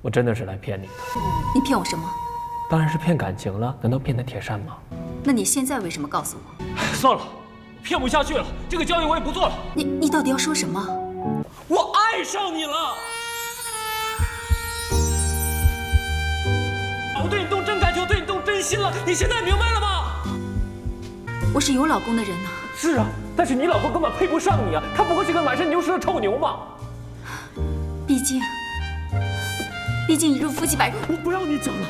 我真的是来骗你的。你骗我什么？当然是骗感情了，难道骗的铁扇吗？那你现在为什么告诉我？算了，骗不下去了，这个交易我也不做了。你到底要说什么？我爱上你了。我对你动真感情，我对你动真心了，你现在明白了吗？我是有老公的人呐。是啊，但是你老公根本配不上你啊，他不会是个满身牛屎的臭牛吗？毕竟一日夫妻百日。我不要你讲了。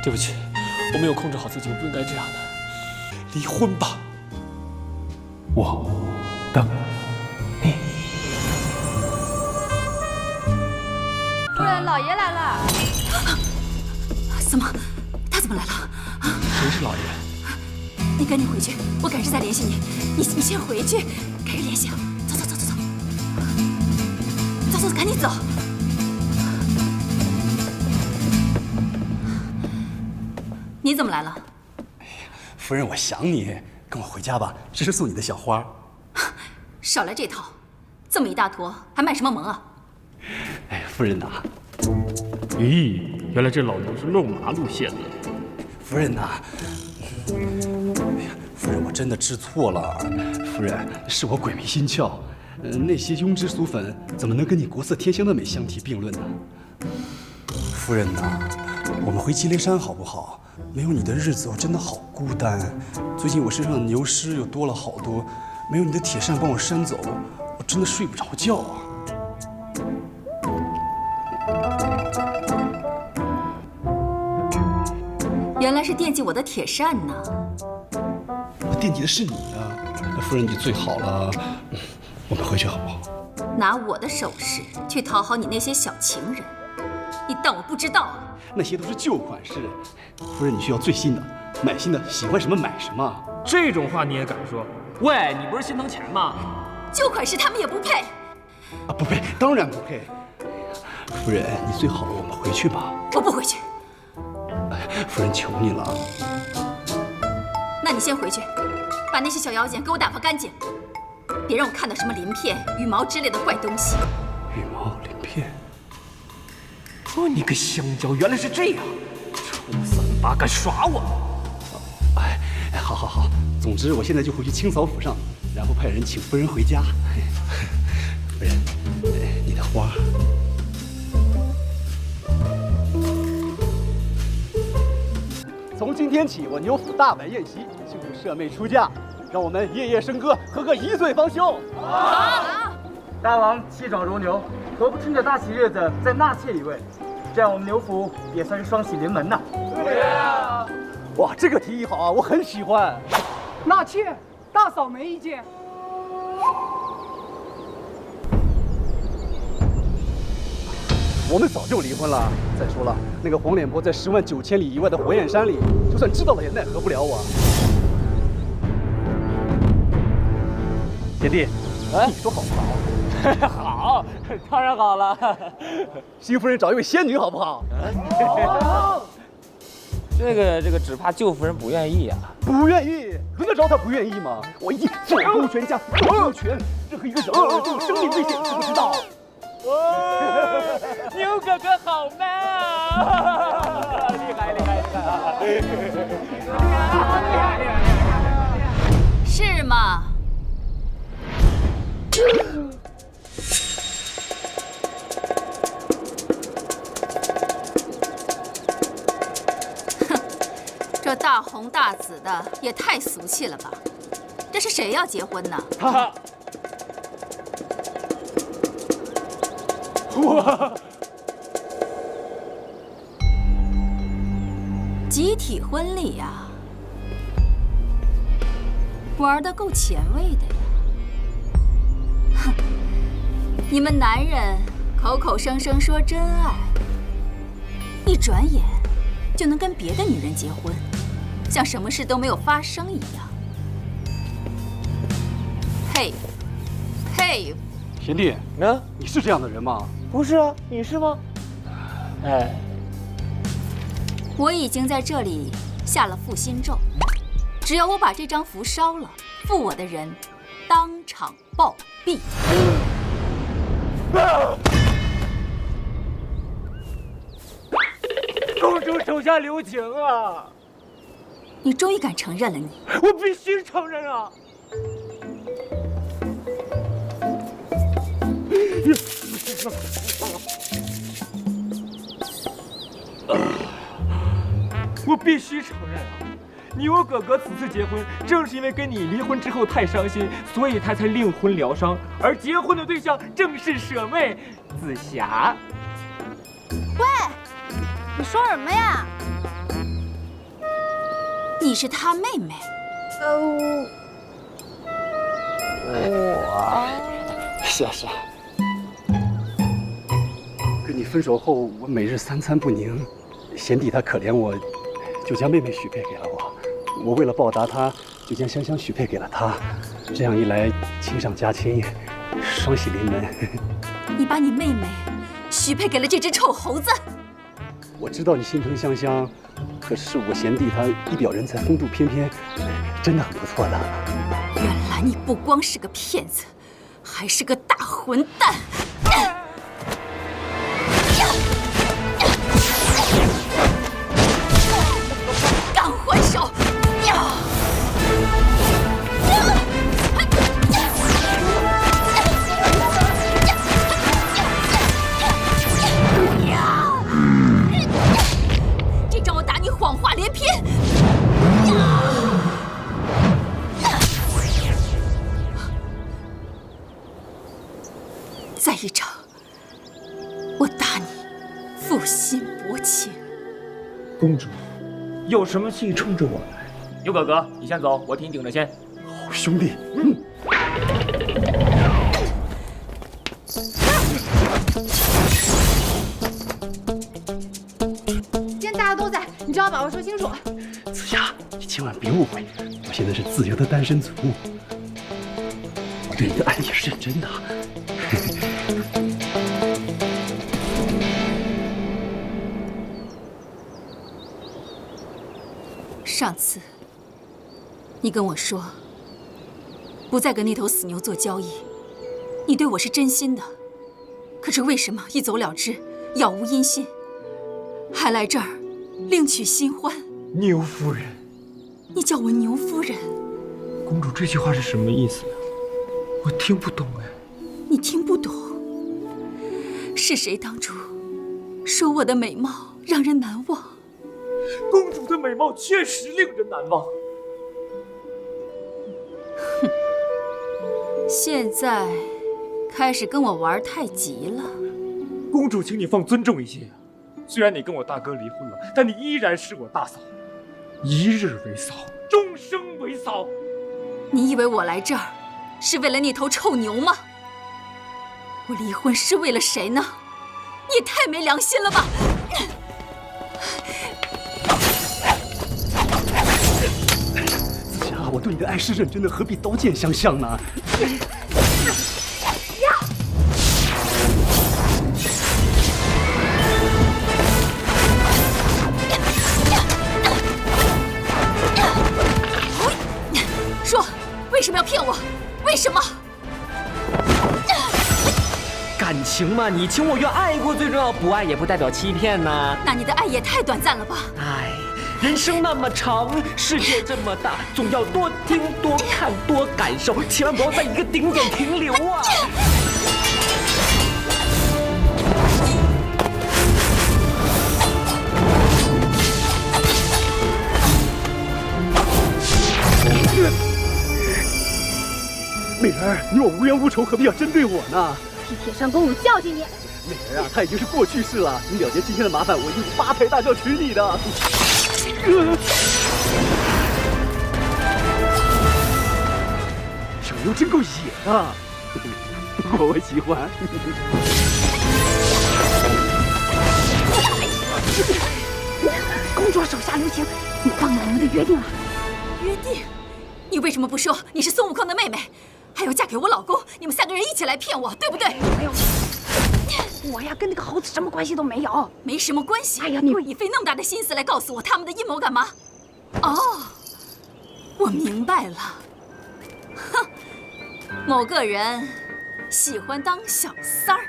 对不起，我没有控制好自己，我不应该这样的。离婚吧，我等你。夫人，老爷来了。怎么？他怎么来了？谁是老爷？你赶紧回去，我改日再联系你。你先回去，改日联系啊！走，赶紧走。你怎么来了？夫人，我想你，跟我回家吧，这是送你的小花。少来这套，这么一大坨，还卖什么萌啊？哎，夫人呐。咦，原来这老牛是肉麻路线的。夫人呐。夫人，我真的知错了。夫人，是我鬼迷心窍。那些庸脂俗粉怎么能跟你国色天香的美相提并论呢？夫人呐，我们回吉雷山好不好？没有你的日子，我真的好孤单。最近我身上的牛虱又多了好多，没有你的铁扇帮我扇走，我真的睡不着觉啊。原来是惦记我的铁扇呢。我惦记的是你啊，夫人，你最好了。我们回去好不好？拿我的首饰去讨好你那些小情人，你当我不知道啊？那些都是旧款式，夫人你需要最新的，买新的，喜欢什么买什么。这种话你也敢说？喂，你不是心疼钱吗？旧款式他们也不配。啊，不配，当然不配。夫人，你最好我们回去吧。我不回去。哎，夫人求你了。那你先回去，把那些小妖精给我打发干净，别让我看到什么鳞片、羽毛之类的怪东西。羽毛、鳞片。哦，你个香蕉，原来是这样！臭三八，敢耍我！哎，好，总之我现在就回去清扫府上，然后派人请夫人回家。夫人，你的花。从今天起，我牛府大摆宴席，庆祝舍妹出嫁，让我们夜夜笙歌，喝个一醉方休。好！大王气壮如牛，何不趁着大喜日子再纳妾一位？这样我们牛府也算是双喜临门呐。对呀！哇，这个提议好啊，我很喜欢。纳妾，大嫂没意见。我们早就离婚了。再说了，那个黄脸婆在109000里以外的火焰山里，就算知道了也奈何不了我。贤弟，你说好不好？好，当然好了。新夫人找一位仙女好不好？好。这个只怕舅夫人不愿意啊。不愿意？轮得着她不愿意吗？我一定左顾全家，所有权，任何一个人都有生命危险，知不知道？牛哥哥好 man 啊！厉害！是吗？哼，这大红大紫的也太俗气了吧？这是谁要结婚呢？哇！集体婚礼呀，玩得够前卫的呀！哼，你们男人口口声声说真爱，一转眼就能跟别的女人结婚，像什么事都没有发生一样。佩服，佩服！贤弟，你是这样的人吗？不是啊，你是吗？我已经在这里下了负心咒，只要我把这张符烧了，负我的人当场暴毙。公主手下留情啊！你终于敢承认了你，我必须承认啊！我必须承认啊！你我哥哥此次结婚，正是因为跟你离婚之后太伤心，所以他才另婚疗伤，而结婚的对象正是舍妹紫霞。喂，你说什么呀？你是他妹妹。是啊是啊。跟你分手后，我每日三餐不宁，贤弟他可怜我，就将妹妹许配给了我。我为了报答他，就将香香许配给了他。这样一来，亲上加亲，双喜临门。你把你妹妹许配给了这只臭猴子。我知道你心疼香香，可是我贤弟他一表人才，风度翩翩，真的很不错的。原来你不光是个骗子，还是个大混蛋！敢还手！这招我打你谎话连篇！再一场，我打你负心薄情。公主，有什么气冲着我来？牛哥哥，你先走，我替你顶着先。好兄弟，今天大家都在，你只要把话说清楚。紫霞，你千万别误会，我现在是自由的单身族，我对你的爱也是认真的。上次，你跟我说，不再跟那头死牛做交易，你对我是真心的。可是为什么一走了之，杳无音信，还来这儿另娶新欢？牛夫人，你叫我牛夫人，公主这句话是什么意思呀？我听不懂哎。你听不懂？是谁当初说我的美貌让人难忘？公主的美貌确实令人难忘。哼，现在开始跟我玩太极了。公主，请你放尊重一些。虽然你跟我大哥离婚了，但你依然是我大嫂，一日为嫂，终生为嫂。你以为我来这儿是为了那头臭牛吗？我离婚是为了谁呢？你也太没良心了吧！紫霞，我对你的爱是认真的，何必刀剑相向呢？说，为什么要骗我？为什么？感情嘛，你情我愿，爱过最重要，不爱也不代表欺骗呐。那你的爱也太短暂了吧？哎，人生那么长，世界这么大，总要多听、多看、多感受，千万不要在一个顶点停留啊！美人儿，你我无冤无仇，何必要针对我呢？替铁扇公主教训你。美人啊，他已经是过去式了。你了结今天的麻烦，我一定发牌大轿娶你的。小牛真够野的，不过我喜欢。公主手下留情，你忘了我们的约定了？约定？你为什么不说你是孙悟空的妹妹，还要嫁给我老公？你们三个人一起来骗我，对不对？没有，我呀跟那个猴子什么关系都没有，没什么关系。哎呀，你费那么大的心思来告诉我他们的阴谋干嘛？哦，我明白了。哼，某个人喜欢当小三儿。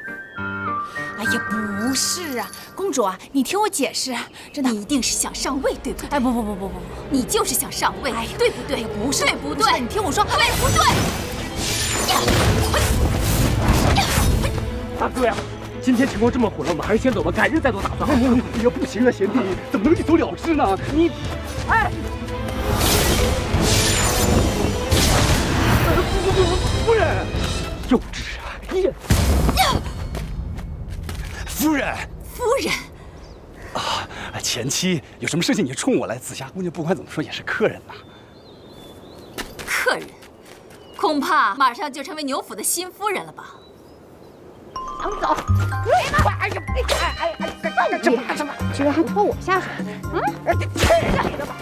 哎呀，不是啊，公主啊，你听我解释，真的，你一定是想上位，对不对？哎，不，你就是想上位，哎，对不对？不是，对不对？你听我说，对不对？大哥呀，今天情况这么混乱，我们还是先走吧，改日再做打算。哎呀，不行啊，贤弟，怎么能一走了之呢？你，哎，夫人，幼稚啊！你，夫人。夫人啊，前妻有什么事情你就冲我来，紫霞姑娘不管怎么说也是客人呐。客人，恐怕马上就成为牛府的新夫人了吧？想走？哎呀，这么居然还拖我下水？去你的吧！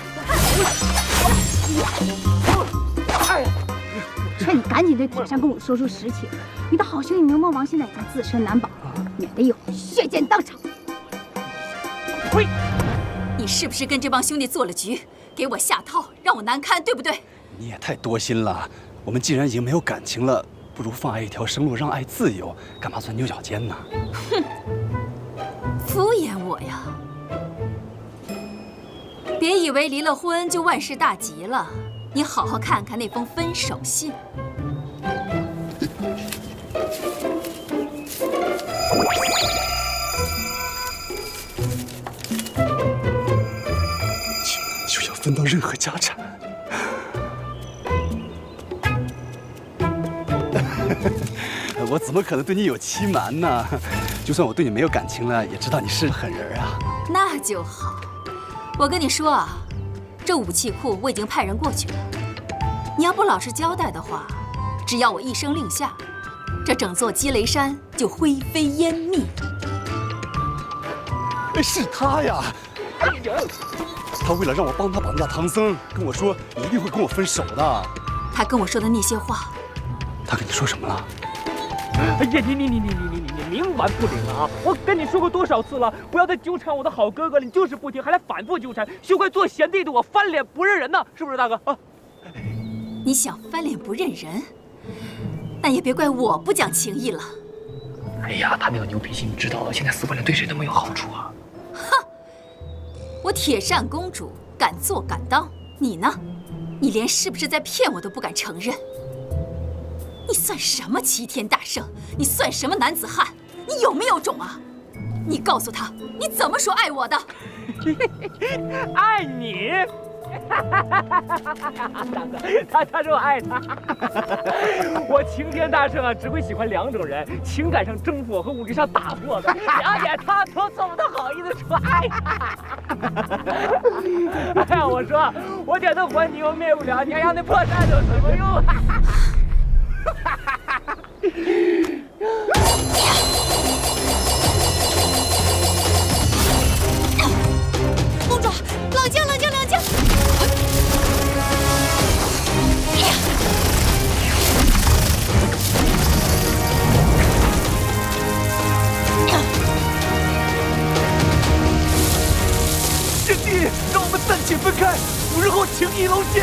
趁你赶紧对铁扇公主说出实情，你的好兄弟牛魔王现在已经自身难保，免得一会儿血溅当场。喂，你是不是跟这帮兄弟做了局，给我下套，让我难堪，对不对？你也太多心了。我们既然已经没有感情了，不如放爱一条生路，让爱自由，干嘛钻牛角尖呢？哼，敷衍我呀！别以为离了婚就万事大吉了，你好好看看那封分手信。就要分到任何家产。我怎么可能对你有欺瞒呢？就算我对你没有感情了，也知道你是狠人啊。那就好。我跟你说啊，这武器库我已经派人过去了。你要不老实交代的话，只要我一声令下，这整座积雷山就灰飞烟灭。是他呀！他为了让我帮他绑架唐僧，跟我说你一定会跟我分手的。他跟我说的那些话，他跟你说什么了？哎呀，你冥顽不灵啊！我跟你说过多少次了，不要再纠缠我的好哥哥了，你就是不听，还来反复纠缠，休怪做贤弟的我翻脸不认人呢，是不是大哥啊？你想翻脸不认人，那也别怪我不讲情义了。哎呀，他那个牛脾气，你知道，现在死不了对谁都没有好处啊！哼，我铁扇公主敢做敢当，你呢？你连是不是在骗我都不敢承认。你算什么齐天大圣？你算什么男子汉？你有没有种啊？你告诉他，你怎么说爱我的？爱你？大哥，他说我爱他。我齐天大圣啊，只会喜欢两种人：情感上征服我和武力上打服我的。了解他，都怎么好意思说爱他？哎呀，我说，我点头还你又灭不了，你还要那破扇子有什么用啊？公主，冷静，冷静，冷静！师弟，让我们暂且分开，日后情义隆见。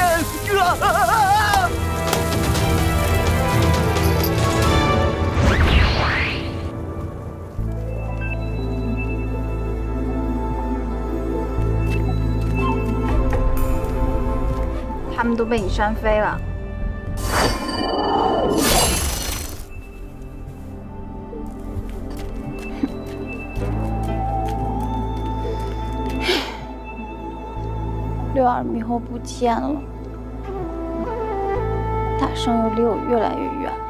他们都被你扇飞了。六耳猕猴不见了，大圣又离我越来越远了。